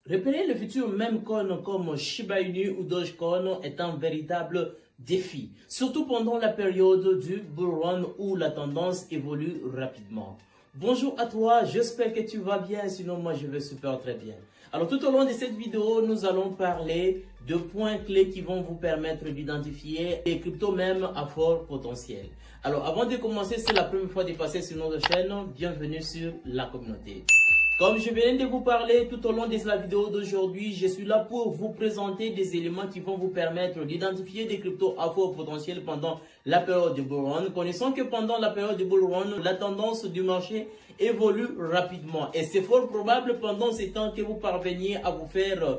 Repérer le futur meme coin comme Shiba Inu ou Dogecoin est un véritable défi, surtout pendant la période du bull run où la tendance évolue rapidement. Bonjour à toi, j'espère que tu vas bien, sinon moi je vais super très bien. Alors tout au long de cette vidéo, nous allons parler de points clés qui vont vous permettre d'identifier les cryptos même à fort potentiel. Alors avant de commencer, c'est la première fois de passer sur notre chaîne, bienvenue sur la communauté. Comme je viens de vous parler tout au long de la vidéo d'aujourd'hui, je suis là pour vous présenter des éléments qui vont vous permettre d'identifier des cryptos à fort potentiel pendant la période du bull run. Connaissons que pendant la période du bull run, la tendance du marché évolue rapidement et c'est fort probable pendant ces temps que vous parveniez à vous faire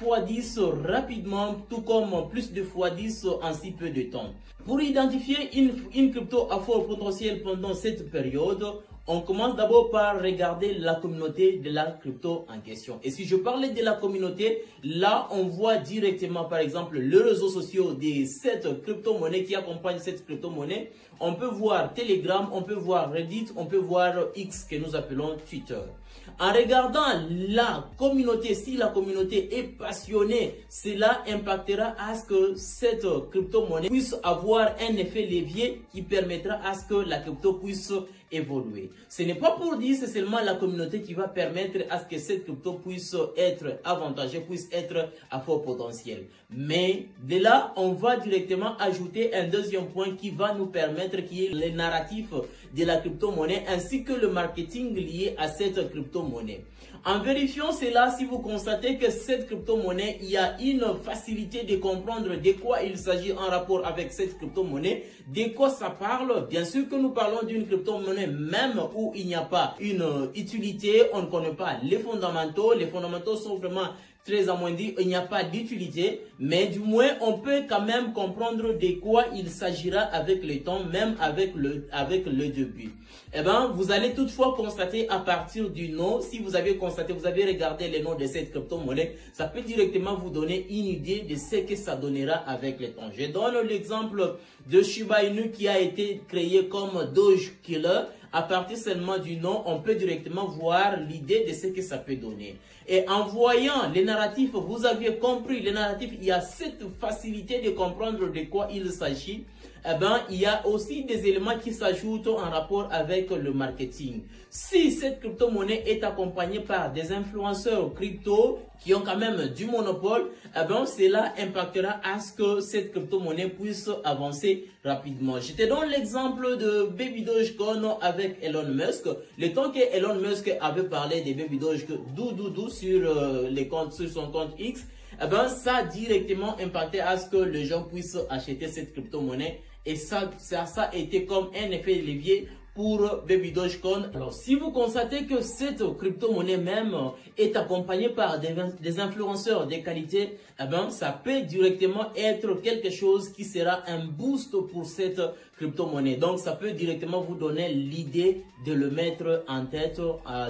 x10 rapidement, tout comme plus de x10 en si peu de temps. Pour identifier une crypto à fort potentiel pendant cette période, on commence d'abord par regarder la communauté de la crypto en question. Et si je parlais de la communauté, là, on voit directement, par exemple, les réseaux sociaux de cette crypto-monnaie qui accompagne cette crypto-monnaie. On peut voir Telegram, on peut voir Reddit, on peut voir X que nous appelons Twitter. En regardant la communauté, si la communauté est passionnée, cela impactera à ce que cette crypto-monnaie puisse avoir un effet levier qui permettra à ce que la crypto puisse évoluer. Ce n'est pas pour dire, c'est seulement la communauté qui va permettre à ce que cette crypto puisse être avantageuse, puisse être à fort potentiel. Mais de là, on va directement ajouter un deuxième point qui va nous permettre, qui est le narratif de la crypto-monnaie ainsi que le marketing lié à cette crypto-monnaie. En vérifiant cela, si vous constatez que cette crypto-monnaie, il y a une facilité de comprendre de quoi il s'agit en rapport avec cette crypto-monnaie, de quoi ça parle. Bien sûr que nous parlons d'une crypto-monnaie même où il n'y a pas une utilité, on ne connaît pas les fondamentaux. Les fondamentaux sont vraiment très amoindris, il n'y a pas d'utilité, mais du moins on peut quand même comprendre de quoi il s'agira avec le temps, même avec le début. Eh bien, vous allez toutefois constater à partir du nom, si vous avez constaté, vous avez regardé les noms de cette crypto-monnaie, ça peut directement vous donner une idée de ce que ça donnera avec le temps. Je donne l'exemple de Shiba Inu qui a été créé comme Doge Killer. À partir seulement du nom, on peut directement voir l'idée de ce que ça peut donner. Et en voyant les narratifs, vous aviez compris, les narratifs, il y a cette facilité de comprendre de quoi il s'agit. Eh bien, il y a aussi des éléments qui s'ajoutent en rapport avec le marketing. Si cette crypto-monnaie est accompagnée par des influenceurs crypto qui ont quand même du monopole, eh bien, cela impactera à ce que cette crypto-monnaie puisse avancer rapidement. Je te donne l'exemple de Baby Dogecoin avec Elon Musk. Le temps que Elon Musk avait parlé de Baby Dogecoin sur son compte X, eh bien, ça a directement impacté à ce que les gens puissent acheter cette crypto-monnaie. Et ça a été comme un effet levier pour Baby Dogecoin. Alors, si vous constatez que cette crypto-monnaie même est accompagnée par des influenceurs de qualité, eh bien, ça peut directement être quelque chose qui sera un boost pour cette crypto-monnaie. Donc, ça peut directement vous donner l'idée de le mettre en tête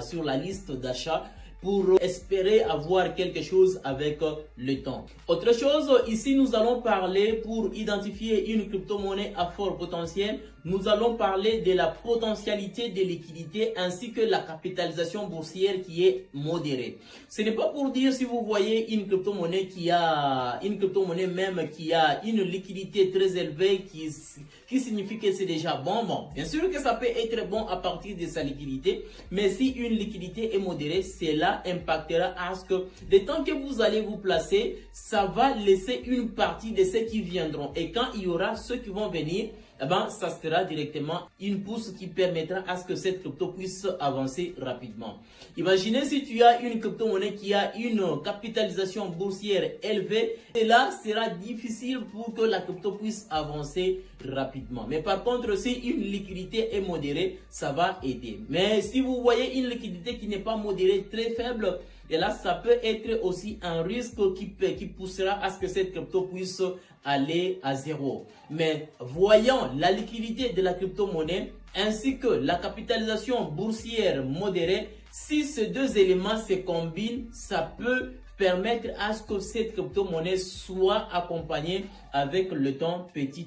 sur la liste d'achat pour espérer avoir quelque chose avec le temps. Autre chose, ici nous allons parler pour identifier une crypto-monnaie à fort potentiel. Nous allons parler de la potentialité de liquidité ainsi que la capitalisation boursière qui est modérée. Ce n'est pas pour dire si vous voyez une crypto-monnaie qui a une liquidité très élevée qui signifie que c'est déjà bon. Bien sûr que ça peut être bon à partir de sa liquidité, mais si une liquidité est modérée, cela impactera à ce que le temps que vous allez vous placer, ça va laisser une partie de ceux qui viendront. Et quand il y aura ceux qui vont venir, eh ben, ça sera directement une pousse qui permettra à ce que cette crypto puisse avancer rapidement. Imaginez si tu as une crypto-monnaie qui a une capitalisation boursière élevée, et là, sera difficile pour que la crypto puisse avancer rapidement. Mais par contre, si une liquidité est modérée, ça va aider. Mais si vous voyez une liquidité qui n'est pas modérée, très faible, et là, ça peut être aussi un risque qui poussera à ce que cette crypto puisse aller à zéro. Mais voyant la liquidité de la crypto-monnaie ainsi que la capitalisation boursière modérée, si ces deux éléments se combinent, ça peut permettre à ce que cette crypto-monnaie soit accompagnée avec le temps petit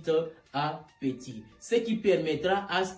à petit. Ce qui permettra à ce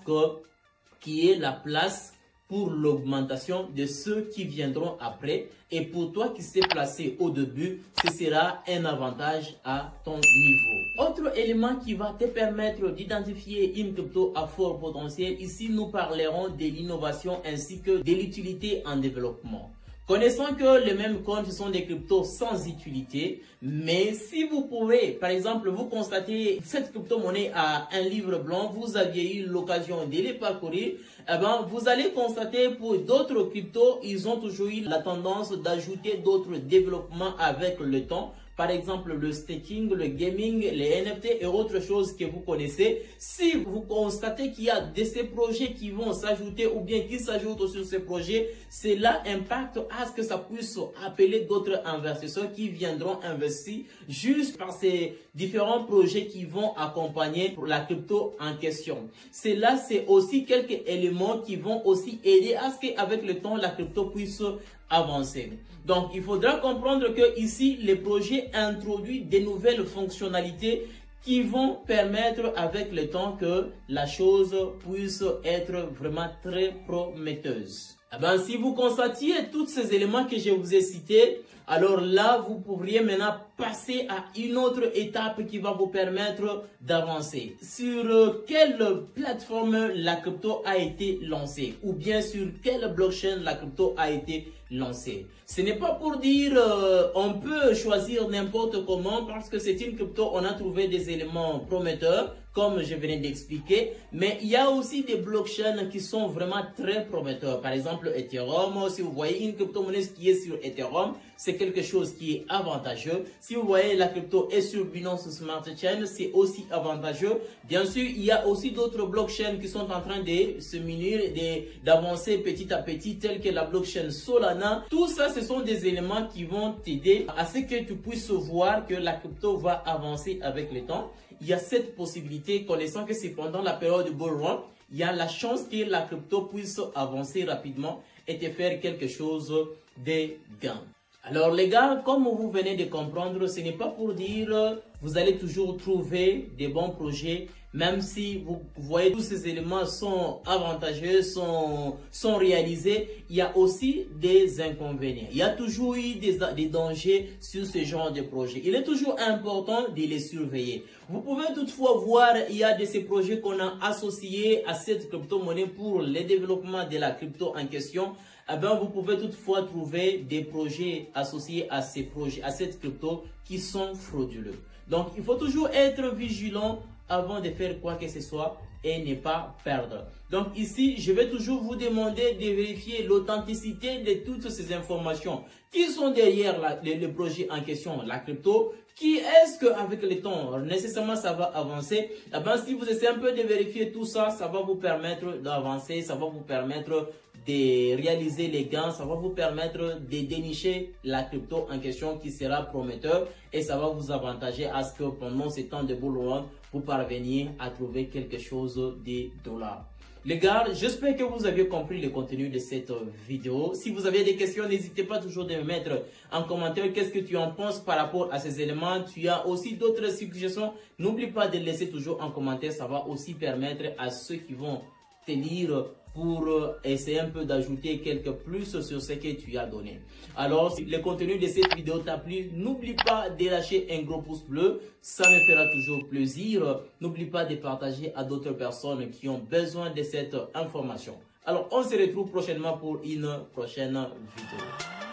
qu'il y ait la place pour l'augmentation de ceux qui viendront après. Et pour toi qui s'est placé au début, ce sera un avantage à ton niveau. Autre élément qui va te permettre d'identifier une crypto à fort potentiel, ici nous parlerons de l'innovation ainsi que de l'utilité en développement. Connaissant que les mêmes coins sont des cryptos sans utilité, mais si vous pouvez, par exemple, vous constatez cette crypto-monnaie a un livre blanc, vous aviez eu l'occasion de les parcourir, eh ben, vous allez constater pour d'autres cryptos, ils ont toujours eu la tendance d'ajouter d'autres développements avec le temps. Par exemple, le staking, le gaming, les NFT et autres choses que vous connaissez. Si vous constatez qu'il y a de ces projets qui vont s'ajouter ou bien qui s'ajoutent sur ces projets, cela impacte à ce que ça puisse appeler d'autres investisseurs qui viendront investir juste par ces différents projets qui vont accompagner la crypto en question. Cela, c'est aussi quelques éléments qui vont aussi aider à ce qu'avec le temps, la crypto puisse avancer. Donc, il faudra comprendre que ici, les projets introduisent des nouvelles fonctionnalités qui vont permettre avec le temps que la chose puisse être vraiment très prometteuse. Eh ben, si vous constatiez tous ces éléments que je vous ai cités, alors là, vous pourriez maintenant passer à une autre étape qui va vous permettre d'avancer. Sur quelle plateforme la crypto a été lancée ou bien sur quelle blockchain la crypto a été lancée. Ce n'est pas pour dire on peut choisir n'importe comment parce que c'est une crypto, on a trouvé des éléments prometteurs comme je venais d'expliquer, mais il y a aussi des blockchains qui sont vraiment très prometteurs. Par exemple, Ethereum, si vous voyez une crypto-monnaie qui est sur Ethereum, c'est quelque chose qui est avantageux. Si vous voyez la crypto est sur Binance Smart Chain, c'est aussi avantageux. Bien sûr, il y a aussi d'autres blockchains qui sont en train de se munir, d'avancer petit à petit, telles que la blockchain Solana. Tout ça, ce sont des éléments qui vont t'aider à ce que tu puisses voir que la crypto va avancer avec le temps. Il y a cette possibilité, connaissant que c'est pendant la période de bull run, il y a la chance que la crypto puisse avancer rapidement et te faire quelque chose de gain. Alors les gars, comme vous venez de comprendre, ce n'est pas pour dire vous allez toujours trouver des bons projets, même si vous voyez tous ces éléments sont avantageux, sont réalisés, il y a aussi des inconvénients. Il y a toujours eu des dangers sur ce genre de projet. Il est toujours important de les surveiller. Vous pouvez toutefois voir, il y a de ces projets qu'on a associés à cette crypto-monnaie pour le développement de la crypto en question. Eh bien, vous pouvez toutefois trouver des projets associés à ces projets, à cette crypto qui sont frauduleux. Donc, il faut toujours être vigilant avant de faire quoi que ce soit et ne pas perdre. Donc ici, je vais toujours vous demander de vérifier l'authenticité de toutes ces informations. Qui sont derrière le projet en question, la crypto? Qui est-ce qu'avec le temps, nécessairement, ça va avancer? Eh bien, si vous essayez un peu de vérifier tout ça, ça va vous permettre d'avancer, ça va vous permettre de réaliser les gains, ça va vous permettre de dénicher la crypto en question qui sera prometteur et ça va vous avantager à ce que pendant ces temps de bull run, vous parveniez à trouver quelque chose de dollars. Les gars, j'espère que vous avez compris le contenu de cette vidéo. Si vous avez des questions, n'hésitez pas toujours de me mettre en commentaire qu'est-ce que tu en penses par rapport à ces éléments. Tu as aussi d'autres suggestions. N'oublie pas de laisser toujours en commentaire. Ça va aussi permettre à ceux qui vont te lire pour essayer un peu d'ajouter quelques plus sur ce que tu as donné. Alors, si le contenu de cette vidéo t'a plu, n'oublie pas de lâcher un gros pouce bleu, ça me fera toujours plaisir. N'oublie pas de partager à d'autres personnes qui ont besoin de cette information. Alors, on se retrouve prochainement pour une prochaine vidéo.